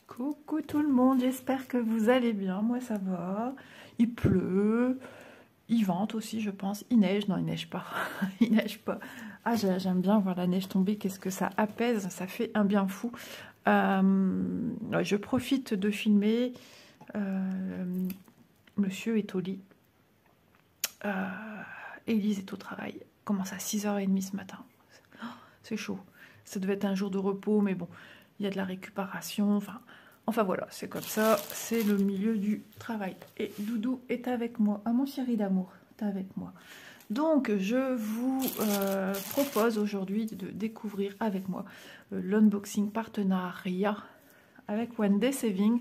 Coucou tout le monde, j'espère que vous allez bien, moi ça va. Il pleut, il vente aussi je pense, il neige, non il neige pas, il neige pas. Ah j'aime bien voir la neige tomber, qu'est-ce que ça apaise, ça fait un bien fou. Je profite de filmer, monsieur est au lit, Élise est au travail, commence à 6h30 ce matin, c'est chaud. Ça devait être un jour de repos mais bon, il y a de la récupération, enfin voilà, c'est comme ça, c'est le milieu du travail. Et Doudou est avec moi. Ah mon chéri d'amour, t'es avec moi. Donc je vous propose aujourd'hui de découvrir avec moi l'unboxing partenariat avec One Day Saving.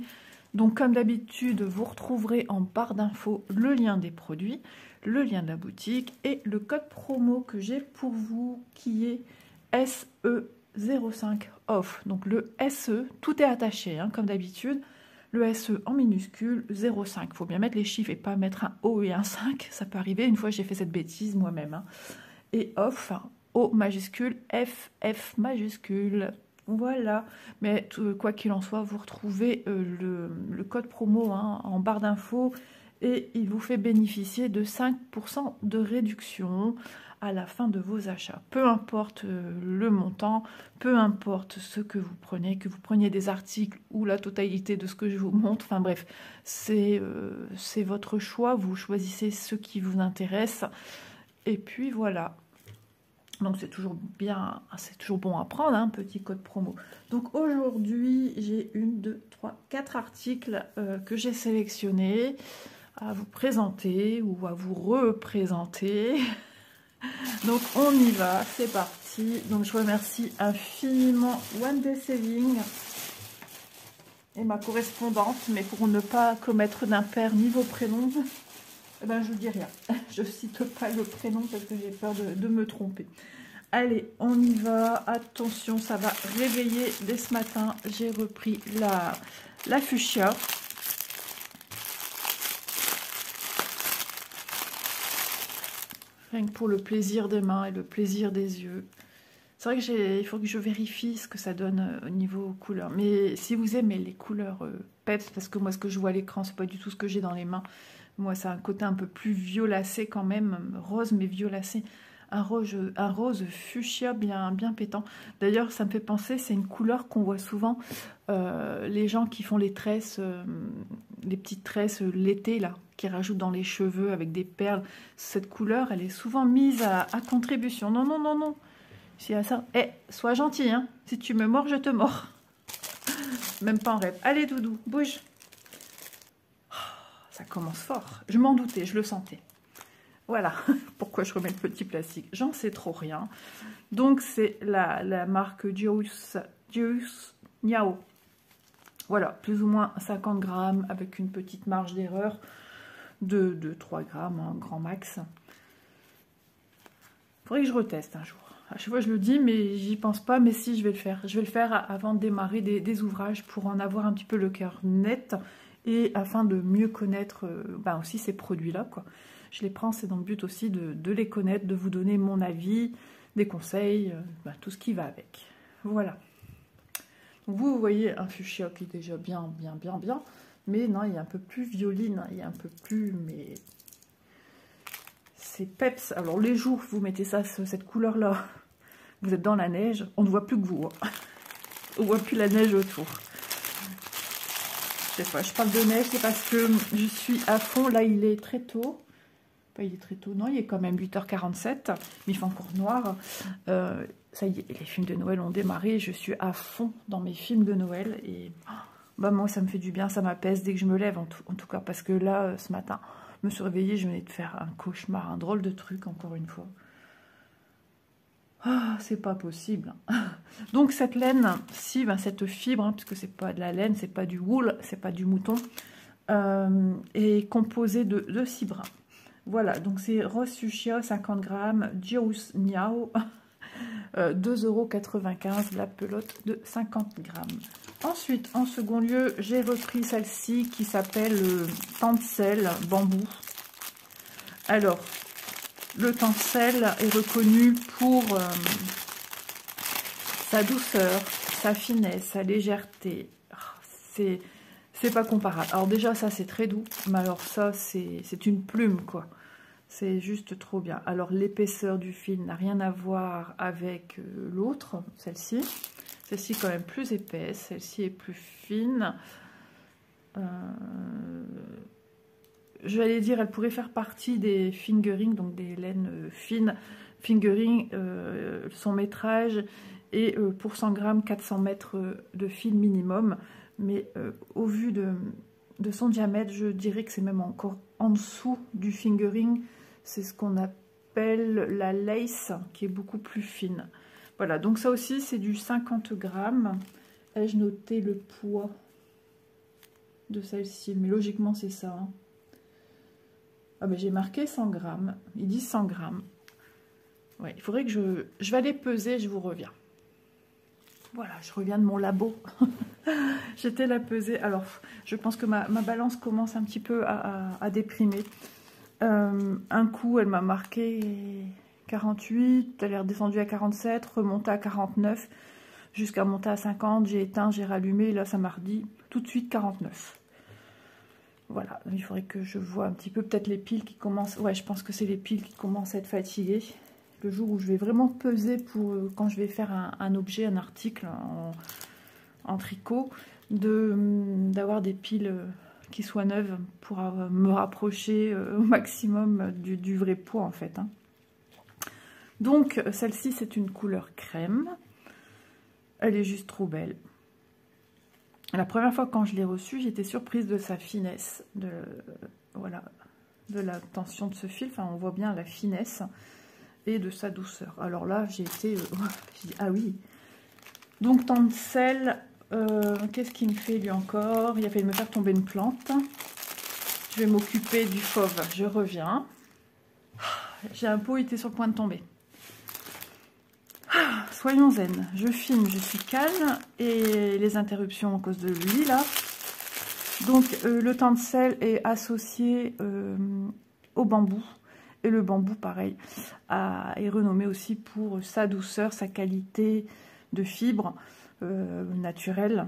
Donc comme d'habitude, vous retrouverez en barre d'infos le lien des produits, le lien de la boutique et le code promo que j'ai pour vous qui est SE05 off. Donc le SE, tout est attaché hein, comme d'habitude. Le SE en minuscule, 0,5. Il faut bien mettre les chiffres et pas mettre un O et un 5. Ça peut arriver. Une fois, j'ai fait cette bêtise moi-même. Hein. Et off, O majuscule, F majuscule. Voilà. Mais quoi qu'il en soit, vous retrouvez le code promo hein, en barre d'infos et il vous fait bénéficier de 5% de réduction à la fin de vos achats. Peu importe le montant, peu importe ce que vous preniez des articles ou la totalité de ce que je vous montre, enfin bref, c'est votre choix, vous choisissez ce qui vous intéresse et puis voilà. Donc c'est toujours bien, c'est toujours bon à prendre, un petit code promo. Donc aujourd'hui, j'ai 1, 2, 3, 4 articles que j'ai sélectionnés à vous présenter ou à vous représenter. Donc on y va, c'est parti. Donc je remercie infiniment One Day Saving et ma correspondante, mais pour ne pas commettre d'impair niveau prénom, eh ben je dis rien. Je cite pas le prénom parce que j'ai peur de me tromper. Allez, on y va. Attention, ça va réveiller dès ce matin. J'ai repris la fuchsia. Rien que pour le plaisir des mains et le plaisir des yeux. C'est vrai que il faut que je vérifie ce que ça donne au niveau couleur. Mais si vous aimez les couleurs peps, parce que moi ce que je vois à l'écran, c'est pas du tout ce que j'ai dans les mains. Moi, ça a un côté un peu plus violacé quand même, rose mais violacé. Un rose fuchsia bien pétant. D'ailleurs, ça me fait penser, c'est une couleur qu'on voit souvent, les gens qui font les tresses, les petites tresses l'été, là, qui rajoutent dans les cheveux avec des perles. Cette couleur, elle est souvent mise à contribution. Non, non, non, non. Si à ça, sois gentil, hein. Si tu me mords, je te mords. Même pas en rêve. Allez, Doudou, bouge. Oh, ça commence fort. Je m'en doutais, je le sentais. Voilà, pourquoi je remets le petit plastique. J'en sais trop rien. Donc, c'est la marque Juice Niao. Voilà, plus ou moins 50 grammes avec une petite marge d'erreur de 3 grammes, hein, grand max. Faudrait que je reteste un jour. À chaque fois, je le dis, mais j'y pense pas. Mais si, je vais le faire. Je vais le faire avant de démarrer des ouvrages pour en avoir un petit peu le cœur net et afin de mieux connaître aussi ces produits-là, quoi. Je les prends, c'est dans le but aussi de les connaître, de vous donner mon avis, des conseils, tout ce qui va avec. Voilà. Donc vous voyez un fuchsia qui est déjà bien. Mais non, il est un peu plus violine, il est un peu plus... mais c'est peps. Alors les jours, vous mettez ça, cette couleur-là, vous êtes dans la neige, on ne voit plus que vous. Hein. On ne voit plus la neige autour. Je sais pas, je parle de neige, c'est parce que je suis à fond. Là, il est très tôt. Il est très tôt, non, il est quand même 8h47, mais il fait encore noir. Ça y est, les films de Noël ont démarré, je suis à fond dans mes films de Noël, et moi ça me fait du bien, ça m'apaise dès que je me lève, en tout cas, parce que là, ce matin, je me suis réveillée, je venais de faire un cauchemar, un drôle de truc, encore une fois. Ah, c'est pas possible. Donc cette laine, cette fibre, hein, puisque c'est pas de la laine, c'est pas du wool, c'est pas du mouton, est composée de 6 brins. Voilà, donc c'est rose fuchsia, 50 grammes, Juice Niao, 2,95 € la pelote de 50 grammes. Ensuite, en second lieu, j'ai repris celle-ci qui s'appelle Tencel Bambou. Alors, le Tencel est reconnu pour sa douceur, sa finesse, sa légèreté. c'est pas comparable. Alors déjà, ça, c'est très doux. Mais alors ça, c'est une plume, quoi. C'est juste trop bien. Alors, l'épaisseur du fil n'a rien à voir avec l'autre, celle-ci. Celle-ci est quand même plus épaisse. Celle-ci est plus fine. Je vais dire, elle pourrait faire partie des fingering, donc des laines fines. Fingering, son métrage est pour 100 grammes, 400 mètres de fil minimum. Mais au vu de son diamètre, je dirais que c'est même encore en dessous du fingering. C'est ce qu'on appelle la lace, qui est beaucoup plus fine. Voilà, donc ça aussi, c'est du 50 grammes. Ai-je noté le poids de celle-ci? Mais logiquement, c'est ça. Hein. Ah ben, j'ai marqué 100 grammes. Ils disent 100 grammes. Ouais, il faudrait que je vais aller peser, je vous reviens. Voilà, je reviens de mon labo. J'étais la peser. Alors, je pense que ma balance commence un petit peu à déprimer. Un coup, elle m'a marqué 48. Elle est redescendue à 47, remontée à 49, jusqu'à monter à 50. J'ai éteint, j'ai rallumé. Et là, ça m'a redit tout de suite 49. Voilà, il faudrait que je vois un petit peu, peut-être les piles qui commencent. Ouais, je pense que c'est les piles qui commencent à être fatiguées. Le jour où je vais vraiment peser pour quand je vais faire un objet, un article en tricot, d'avoir des piles qui soient neuves pour me rapprocher au maximum du vrai poids en fait. Hein. Donc celle-ci c'est une couleur crème. Elle est juste trop belle. La première fois quand je l'ai reçue, j'étais surprise de sa finesse, voilà, de la tension de ce fil. Enfin, on voit bien la finesse et de sa douceur. Alors là, j'ai été... j'ai dit, ah oui. Donc, Tencel, qu'est-ce qu'il me fait lui encore? Il a fait me faire tomber une plante. Je vais m'occuper du fauve. Je reviens. J'ai un pot, il était sur le point de tomber. Soyons zen. Je filme, je suis calme. Et les interruptions à cause de lui, là. Donc, le Tencel est associé au bambou. Et le bambou, pareil, est renommé aussi pour sa douceur, sa qualité de fibre naturelle,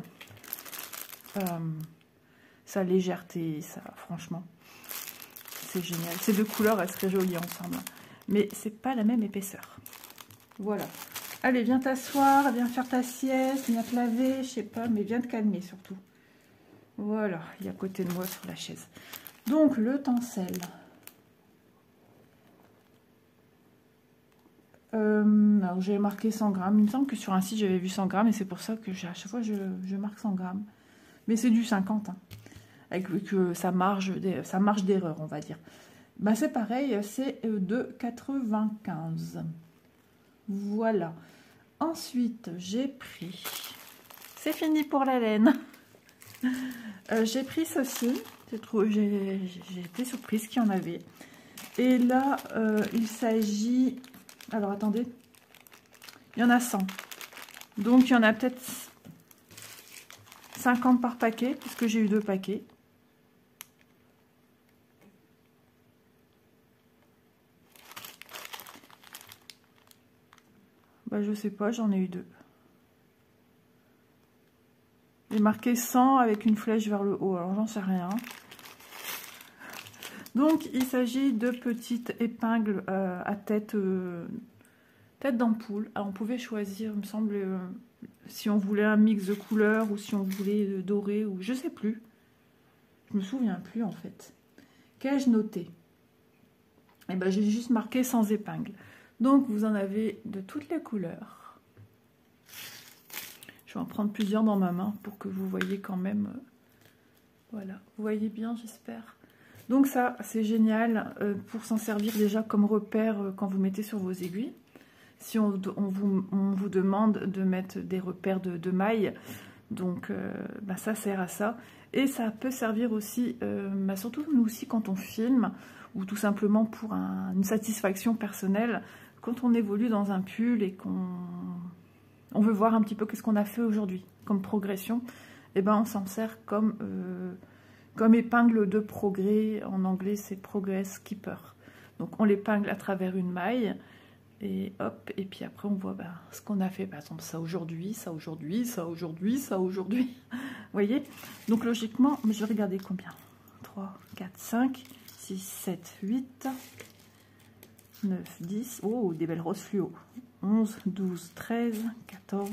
sa légèreté, ça, franchement, c'est génial. Ces deux couleurs, elles seraient jolies ensemble. Mais c'est pas la même épaisseur. Voilà. Allez, viens t'asseoir, viens faire ta sieste, viens te laver, je sais pas, mais viens te calmer surtout. Voilà, il est à côté de moi sur la chaise. Donc, le Tencel. Alors j'ai marqué 100 grammes. Il me semble que sur un site j'avais vu 100 grammes et c'est pour ça que à chaque fois je marque 100 grammes. Mais c'est du 50, hein, avec sa marge d'erreur, on va dire. Ben, c'est pareil, c'est de 95. Voilà. Ensuite, j'ai pris... C'est fini pour la laine. J'ai pris ceci. J'ai été surprise qu'il y en avait. Et là, il s'agit... Alors, attendez. Il y en a 100. Donc, il y en a peut-être 50 par paquet, puisque j'ai eu 2 paquets. Bah, je sais pas, j'en ai eu 2. J'ai marqué 100 avec une flèche vers le haut, alors j'en sais rien. Donc, il s'agit de petites épingles à tête d'ampoule. Alors, on pouvait choisir, il me semble, si on voulait un mix de couleurs ou si on voulait doré ou je sais plus. Je me souviens plus en fait. Qu'ai-je noté? Eh ben, j'ai juste marqué sans épingle. Donc, vous en avez de toutes les couleurs. Je vais en prendre plusieurs dans ma main pour que vous voyez quand même. Voilà, vous voyez bien, j'espère. Donc ça, c'est génial pour s'en servir déjà comme repère quand vous mettez sur vos aiguilles. Si on vous demande de mettre des repères de mailles, donc bah, ça sert à ça. Et ça peut servir aussi, bah, surtout nous aussi quand on filme, ou tout simplement pour une satisfaction personnelle, quand on évolue dans un pull et qu'on veut voir un petit peu qu'est-ce qu'on a fait aujourd'hui comme progression, et ben on s'en sert comme épingle de progrès. En anglais, c'est Progress Keeper. Donc, on l'épingle à travers une maille. Et hop, et puis après, on voit ce qu'on a fait. Par exemple, ça aujourd'hui, ça aujourd'hui, ça aujourd'hui, ça aujourd'hui. voyez? Donc logiquement, je vais regarder combien. 3, 4, 5, 6, 7, 8, 9, 10. Oh, des belles roses fluo. 11, 12, 13, 14,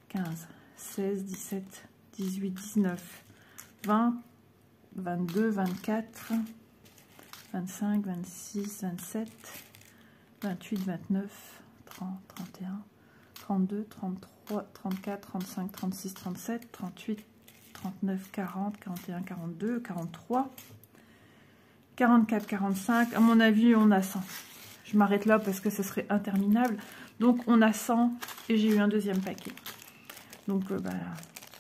15, 16, 17, 18, 19, 20, 22, 24, 25, 26, 27, 28, 29, 30, 31, 32, 33, 34, 35, 36, 37, 38, 39, 40, 41, 42, 43, 44, 45. À mon avis, on a 100. Je m'arrête là parce que ce serait interminable. Donc, on a 100 et j'ai eu un deuxième paquet. Donc,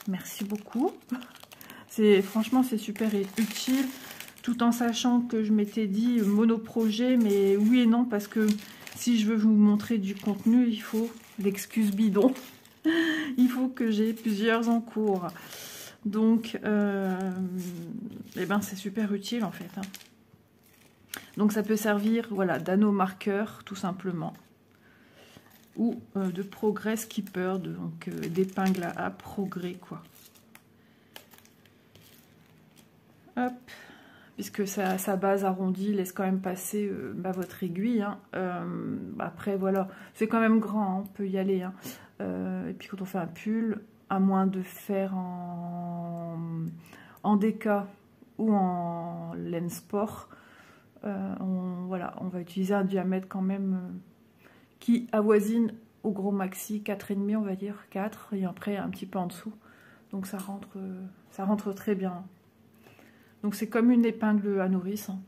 merci beaucoup. Franchement, c'est super utile. Tout en sachant que je m'étais dit monoprojet, mais oui et non, parce que si je veux vous montrer du contenu, il faut l'excuse bidon. Il faut que j'ai plusieurs en cours. Donc, c'est super utile en fait. Hein. Donc, ça peut servir voilà, d'anneau marqueur, tout simplement. Ou de progress keeper, donc d'épingle à progrès, quoi. Hop. Puisque sa base arrondie laisse quand même passer votre aiguille. Hein. Après, voilà, c'est quand même grand, hein, on peut y aller. Hein. Et puis quand on fait un pull, à moins de faire en déca ou en laine sport, on va utiliser un diamètre quand même qui avoisine au gros maxi 4,5, on va dire, 4, et après un petit peu en dessous. Donc ça rentre très bien. Donc c'est comme une épingle à nourrice. Hein.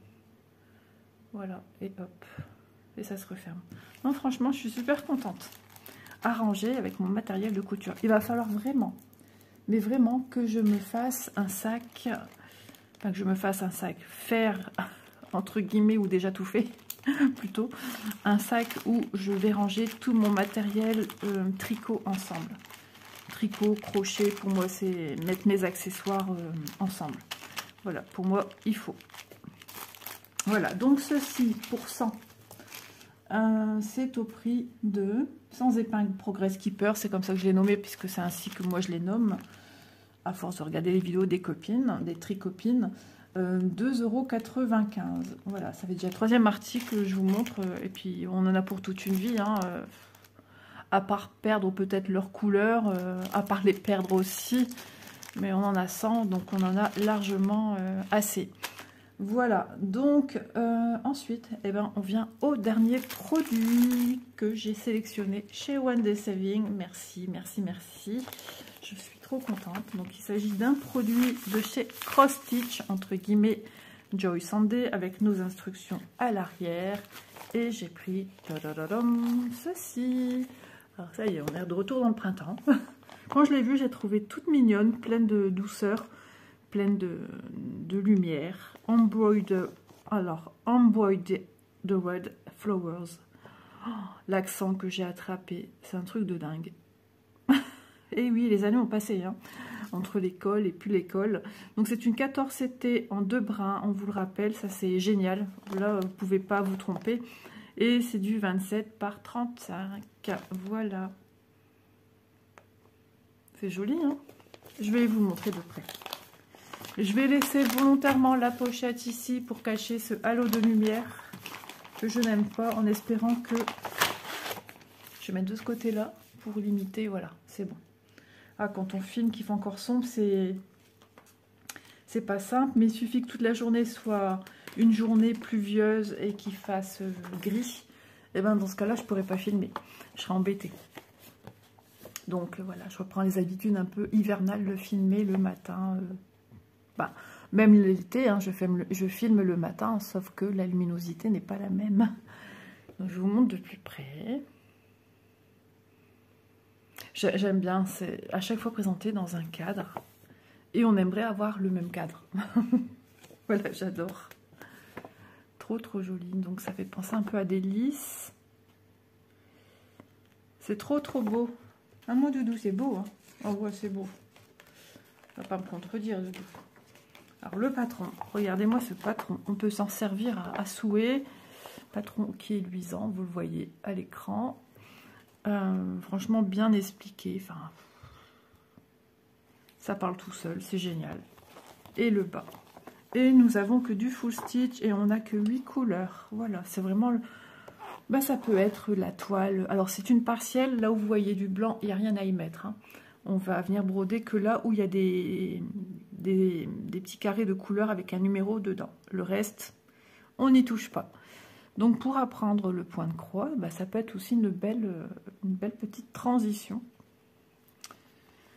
Voilà, et hop. Et ça se referme. Non, franchement, je suis super contente. À ranger avec mon matériel de couture. Il va falloir vraiment, mais vraiment que je me fasse un sac. Enfin, que je me fasse un sac. Faire, entre guillemets, ou déjà tout fait, plutôt. Un sac où je vais ranger tout mon matériel tricot ensemble. Tricot, crochet, pour moi, c'est mettre mes accessoires ensemble. Voilà, pour moi, il faut. Voilà, donc ceci pour 100, c'est au prix de, sans épingle Progress Keeper, c'est comme ça que je l'ai nommé, puisque c'est ainsi que moi je les nomme, à force de regarder les vidéos des copines, des tricopines, 2,95 €. Voilà, ça fait déjà le troisième article que je vous montre, et puis on en a pour toute une vie, hein, à part perdre peut-être leur couleur, à part les perdre aussi. Mais on en a 100, donc on en a largement assez. Voilà, donc ensuite, on vient au dernier produit que j'ai sélectionné chez One Day Saving. Merci, merci, merci. Je suis trop contente. Donc il s'agit d'un produit de chez Cross Stitch, entre guillemets, Joy Sunday, avec nos instructions à l'arrière. Et j'ai pris ceci. Alors ça y est, on est de retour dans le printemps. Quand je l'ai vue, j'ai trouvé toute mignonne, pleine de douceur, pleine de lumière. Embroidered the Red Flowers. Oh, l'accent que j'ai attrapé, c'est un truc de dingue. Et oui, les années ont passé, hein, entre l'école et puis l'école. Donc c'est une 14 CT en 2 brins, on vous le rappelle, ça c'est génial. Là, vous ne pouvez pas vous tromper. Et c'est du 27 par 35. Voilà. C'est joli, hein? Je vais vous montrer de près. Je vais laisser volontairement la pochette ici pour cacher ce halo de lumière que je n'aime pas, en espérant que... Je vais mettre de ce côté-là pour limiter, voilà, c'est bon. Ah, quand on filme qu'il fait encore sombre, c'est pas simple, mais il suffit que toute la journée soit une journée pluvieuse et qu'il fasse gris. Et bien dans ce cas-là, je pourrais pas filmer, je serais embêtée. Donc voilà, je reprends les habitudes un peu hivernales, le filmer le matin. Même l'été, hein, je filme le matin, sauf que la luminosité n'est pas la même. Donc je vous montre de plus près. J'aime bien, c'est à chaque fois présenté dans un cadre. Et on aimerait avoir le même cadre. Voilà, j'adore. Trop, trop joli. Donc ça fait penser un peu à des lys. C'est trop, trop beau. Ah, mon doudou, c'est beau, hein. Oh ouais, c'est beau. On va pas me contredire, doudou. Alors le patron, regardez-moi ce patron. On peut s'en servir à souhait. Patron qui est luisant, vous le voyez à l'écran. Franchement bien expliqué. Enfin, Ça parle tout seul, c'est génial. Et le bas. Et nous avons que du full stitch et on n'a que 8 couleurs. Voilà, c'est vraiment... Bah, ça peut être la toile. Alors, c'est une partielle. Là où vous voyez du blanc, il n'y a rien à y mettre. Hein. On va venir broder que là où il y a des petits carrés de couleurs avec un numéro dedans. Le reste, on n'y touche pas. Donc, pour apprendre le point de croix, bah, ça peut être aussi une belle petite transition.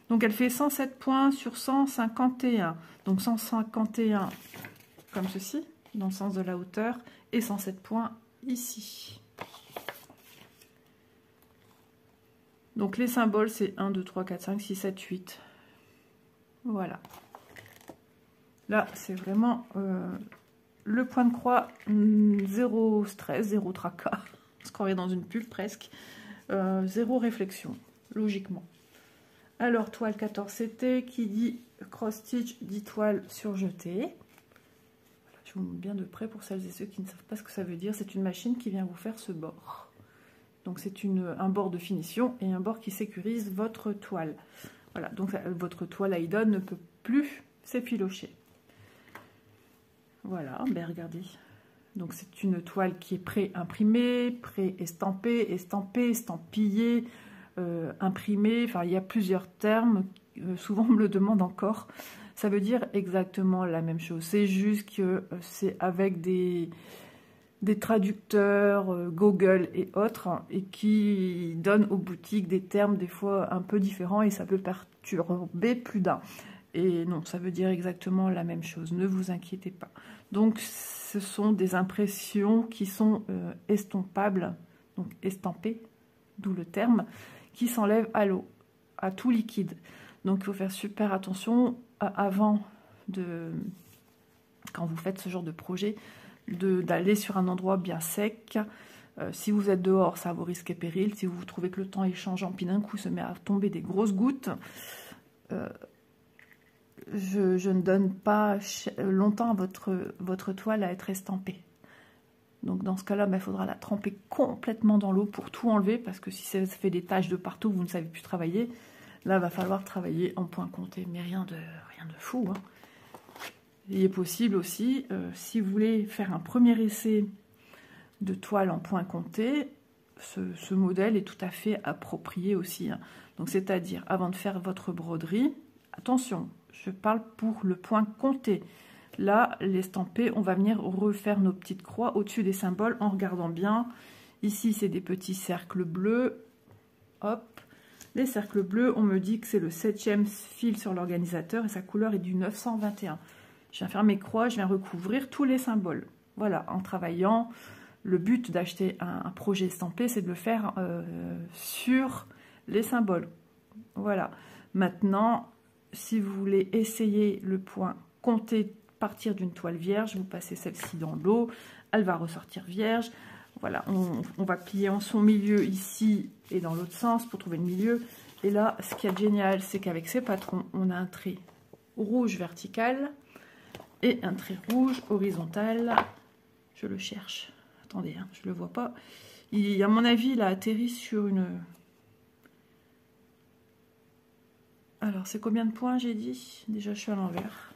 Donc, elle fait 107 points sur 151. Donc, 151 comme ceci, dans le sens de la hauteur, et 107 points ici. Donc les symboles, c'est 1, 2, 3, 4, 5, 6, 7, 8. Voilà. Là, c'est vraiment le point de croix, zéro stress, zéro tracas. On se croirait dans une pub presque. Zéro réflexion, logiquement. Alors, toile 14CT, qui dit cross-stitch, dit toile surjetée. Voilà, je vous mets bien de près pour celles et ceux qui ne savent pas ce que ça veut dire. C'est une machine qui vient vous faire ce bord. Donc c'est un bord de finition et un bord qui sécurise votre toile. Voilà, donc votre toile Aïdon ne peut plus s'effilocher. Voilà, ben regardez. Donc c'est une toile qui est pré-imprimée, pré-estampée, estampée, estampillée, imprimée. Enfin, il y a plusieurs termes. Souvent on me le demande encore. Ça veut dire exactement la même chose. C'est juste que c'est avec des traducteurs Google et autres, et qui donnent aux boutiques des termes des fois un peu différents et ça peut perturber plus d'un. Et non, ça veut dire exactement la même chose, ne vous inquiétez pas. Donc ce sont des impressions qui sont estompables, donc estampées, d'où le terme, qui s'enlèvent à l'eau, à tout liquide. Donc il faut faire super attention avant quand vous faites ce genre de projet, d'aller sur un endroit bien sec. Si vous êtes dehors, ça vaut risque et péril. Si vous trouvez que le temps est changeant, puis d'un coup se met à tomber des grosses gouttes, je ne donne pas longtemps à votre toile à être estampée. Donc dans ce cas-là, il faudra la tremper complètement dans l'eau pour tout enlever, parce que si ça fait des taches de partout, vous ne savez plus travailler. Là, il va falloir travailler en point compté, mais rien de fou, hein. Il est possible aussi, si vous voulez faire un premier essai de toile en point compté, ce modèle est tout à fait approprié aussi, hein. Donc c'est-à-dire, avant de faire votre broderie, attention, je parle pour le point compté. Là, l'estampé, on va venir refaire nos petites croix au-dessus des symboles en regardant bien. Ici, c'est des petits cercles bleus. Hop, les cercles bleus, on me dit que c'est le 7e fil sur l'organisateur et sa couleur est du 921. Je viens faire mes croix, je viens recouvrir tous les symboles. Voilà, en travaillant, le but d'acheter un projet estampé, c'est de le faire sur les symboles. Voilà. Maintenant, si vous voulez essayer le point compté, partir d'une toile vierge, vous passez celle-ci dans l'eau, elle va ressortir vierge. Voilà, on va plier en son milieu ici et dans l'autre sens pour trouver le milieu. Et là, ce qui est génial, c'est qu'avec ces patrons, on a un trait rouge vertical et un trait rouge horizontal. Je le cherche. Attendez, hein, je ne le vois pas. À mon avis, il a atterri sur une... Alors, c'est combien de points, j'ai dit? Déjà, je suis à l'envers.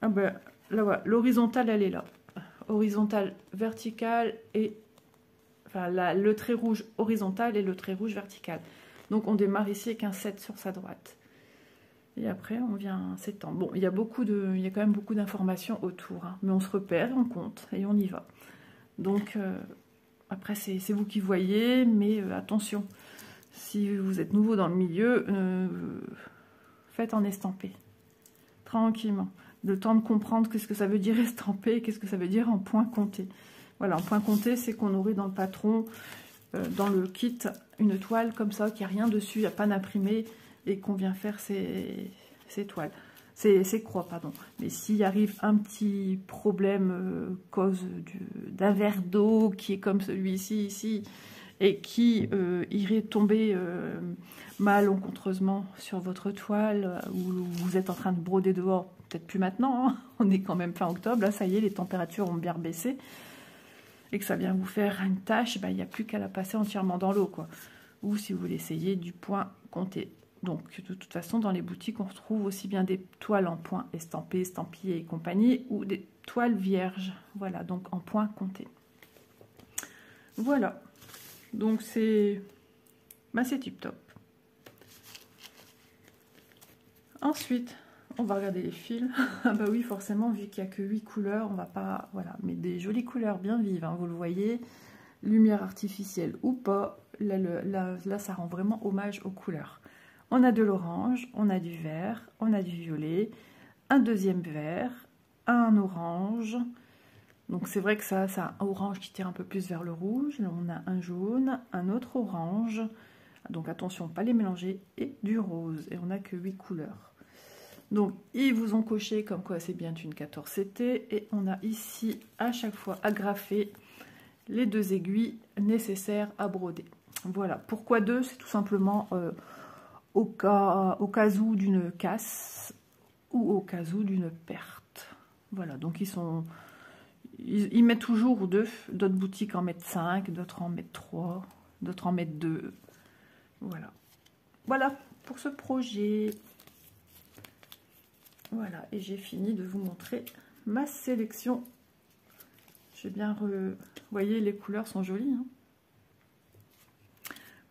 Ah ben, là, voilà. L'horizontale, elle est là. Horizontale, verticale et... Enfin, le trait rouge horizontal et le trait rouge vertical. Donc, on démarre ici avec un 7 sur sa droite. Et après, on vient s'étendre. Bon, il y a quand même beaucoup d'informations autour, hein, mais on se repère, on compte et on y va. Donc, après, c'est vous qui voyez, mais attention, si vous êtes nouveau dans le milieu, faites en estampé, tranquillement. Le temps de comprendre qu'est-ce que ça veut dire estampé et qu'est-ce que ça veut dire en point compté. Voilà, en point compté, c'est qu'on aurait dans le patron, dans le kit, une toile comme ça, qui n'a rien dessus, il n'y a pas d'imprimé, et qu'on vient faire ces toiles, ces croix, pardon. Mais s'il arrive un petit problème cause d'un verre d'eau qui est comme celui-ci ici, et qui irait tomber malencontreusement sur votre toile, ou vous êtes en train de broder dehors, peut-être plus maintenant, hein, on est quand même fin octobre, là ça y est, les températures ont bien baissé, et que ça vient vous faire une tache, il n'y a plus qu'à la passer entièrement dans l'eau, quoi. Ou si vous voulez essayer du point compté. Donc, de toute façon, dans les boutiques, on retrouve aussi bien des toiles en point estampées, estampillées et compagnie, ou des toiles vierges. Voilà, donc en point compté. Voilà. Donc, c'est tip top. Ensuite, on va regarder les fils. Ah bah oui, forcément, vu qu'il n'y a que 8 couleurs, on va pas... Voilà, mais des jolies couleurs bien vives, hein, vous le voyez. Lumière artificielle ou pas, là, ça rend vraiment hommage aux couleurs. On a de l'orange, on a du vert, on a du violet, un deuxième vert, un orange. Donc c'est vrai que ça a un orange qui tire un peu plus vers le rouge. Là, on a un jaune, un autre orange. Donc attention, pas les mélanger, et du rose. Et on n'a que 8 couleurs. Donc ils vous ont coché comme quoi c'est bien une 14CT. Et on a ici à chaque fois agrafé les 2 aiguilles nécessaires à broder. Voilà. Pourquoi 2? C'est tout simplement au cas où d'une casse ou au cas où d'une perte. Voilà. Donc ils mettent toujours 2. D'autres boutiques en mettent 5, d'autres en mettent 3, d'autres en mettent 2. Voilà. Voilà pour ce projet. Voilà. Et j'ai fini de vous montrer ma sélection. Je vais bien Vous voyez, les couleurs sont jolies. Hein,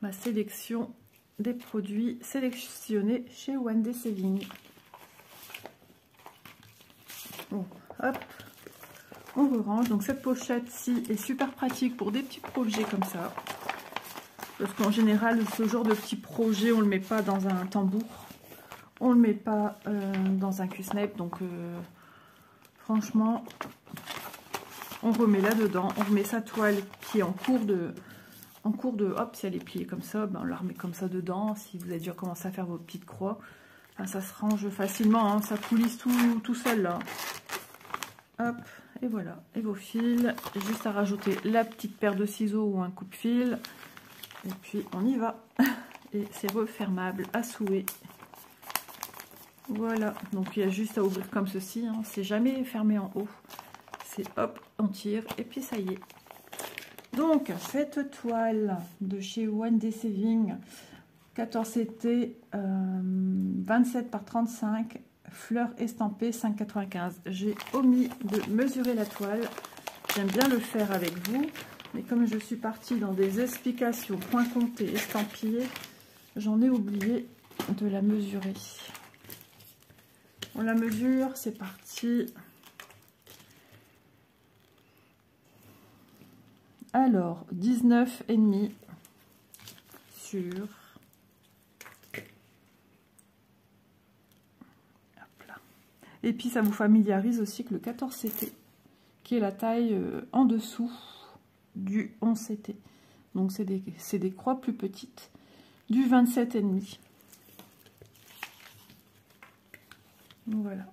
ma sélection des produits sélectionnés chez One Day Saving. Bon, hop, on range. Donc cette pochette-ci est super pratique pour des petits projets comme ça. Parce qu'en général, ce genre de petit projet, on ne le met pas dans un tambour. On ne le met pas dans un Q-snap. Donc franchement, on remet là-dedans. On remet sa toile qui est en cours de... hop, si elle est pliée comme ça, ben on la remet comme ça dedans. Si vous avez déjà commencé à faire vos petites croix, enfin, ça se range facilement, hein, ça coulisse tout seul là. Hop, et voilà. Et vos fils, juste à rajouter la petite paire de ciseaux ou un coupe-fil. Et puis on y va. Et c'est refermable à souhait. Voilà, donc il y a juste à ouvrir comme ceci, hein. C'est jamais fermé en haut. C'est hop, on tire et puis ça y est. Donc, cette toile de chez One Day Saving, 14CT, 27 par 35, fleurs estampées, 5,95. J'ai omis de mesurer la toile. J'aime bien le faire avec vous, mais comme je suis partie dans des explications, point compté, estampillé, j'en ai oublié de la mesurer. On la mesure, c'est parti. Alors, 19,5 sur... Hop là. Et puis, ça vous familiarise aussi que le 14CT, qui est la taille en dessous du 11CT. Donc, c'est des croix plus petites, du 27,5. Voilà.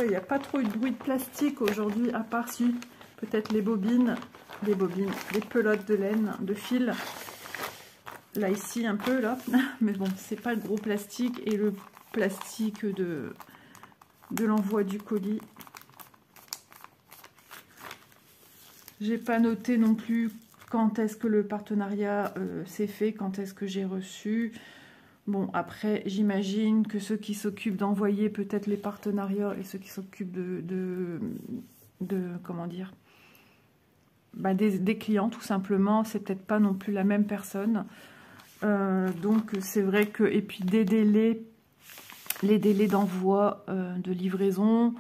Il n'y a pas trop eu de bruit de plastique aujourd'hui, à part si peut-être les bobines, les pelotes de laine, de fil. Là, ici, un peu, là. Mais bon, c'est pas le gros plastique et le plastique de l'envoi du colis. J'ai pas noté non plus quand est-ce que le partenariat s'est fait, quand est-ce que j'ai reçu. Bon, après, j'imagine que ceux qui s'occupent d'envoyer peut-être les partenariats et ceux qui s'occupent de comment dire, bah des clients, tout simplement, c'est peut-être pas non plus la même personne. Donc, c'est vrai que... Et puis, les délais d'envoi, de livraison,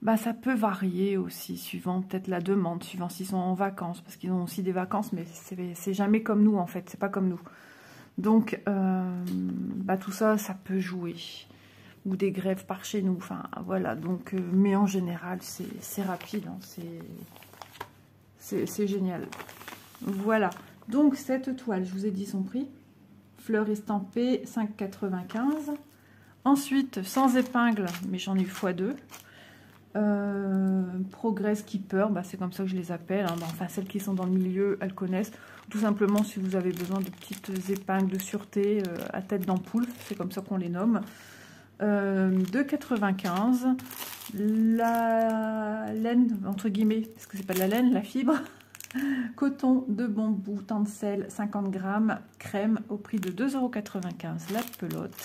bah, ça peut varier aussi, suivant peut-être la demande, suivant s'ils sont en vacances, parce qu'ils ont aussi des vacances, mais c'est jamais comme nous, en fait, c'est pas comme nous. Donc, bah, tout ça, ça peut jouer. Ou des grèves par chez nous. Enfin, voilà. Donc, mais en général, c'est rapide. Hein, c'est génial. Voilà. Donc, cette toile, je vous ai dit son prix. Fleurs estampées, 5,95. Ensuite, sans épingle, mais j'en ai eu x2. Progress Keeper, bah, c'est comme ça que je les appelle. Hein. Bah, enfin, celles qui sont dans le milieu, elles connaissent. Tout simplement, si vous avez besoin de petites épingles de sûreté à tête d'ampoule, c'est comme ça qu'on les nomme. 2,95. La laine, entre guillemets, parce que c'est pas de la laine, la fibre. Coton de bambou, tencel, 50 grammes, crème au prix de 2,95 € la pelote.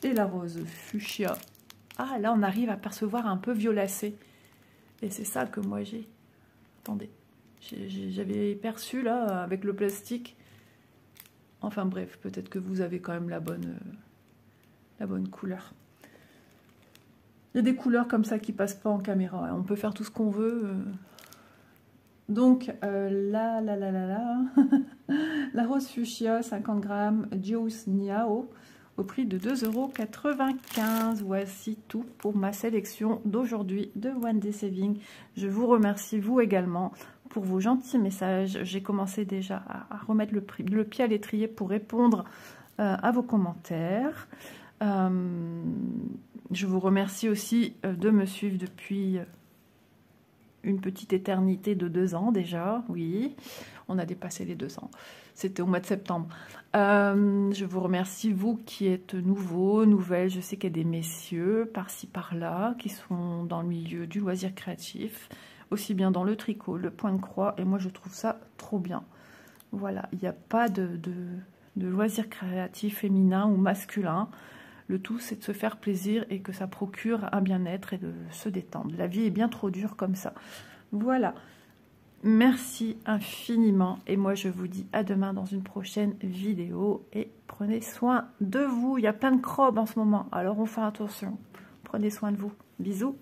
Et la rose fuchsia. Ah, là, on arrive à percevoir un peu violacé. Et c'est ça que moi j'ai. Attendez, j'avais perçu là, avec le plastique. Enfin bref, peut-être que vous avez quand même la bonne couleur. Il y a des couleurs comme ça qui passent pas en caméra. On peut faire tout ce qu'on veut. Donc, la rose fuchsia, 50 grammes, Juice Niao, au prix de 2,95 €. Voici tout pour ma sélection d'aujourd'hui de One Day Saving. Je vous remercie, vous également, pour vos gentils messages. J'ai commencé déjà à remettre le pied à l'étrier pour répondre à vos commentaires. Je vous remercie aussi de me suivre depuis une petite éternité de 2 ans déjà. Oui, on a dépassé les 2 ans. C'était au mois de septembre. Je vous remercie, vous qui êtes nouveaux, nouvelles. Je sais qu'il y a des messieurs par-ci, par-là, qui sont dans le milieu du loisir créatif, aussi bien dans le tricot, le point de croix, et moi je trouve ça trop bien. Voilà, il n'y a pas de loisir créatif féminin ou masculin. Le tout, c'est de se faire plaisir et que ça procure un bien-être et de se détendre. La vie est bien trop dure comme ça. Voilà. Merci infiniment. Et moi, je vous dis à demain dans une prochaine vidéo. Et prenez soin de vous. Il y a plein de crobes en ce moment. Alors, on fait attention. Prenez soin de vous. Bisous.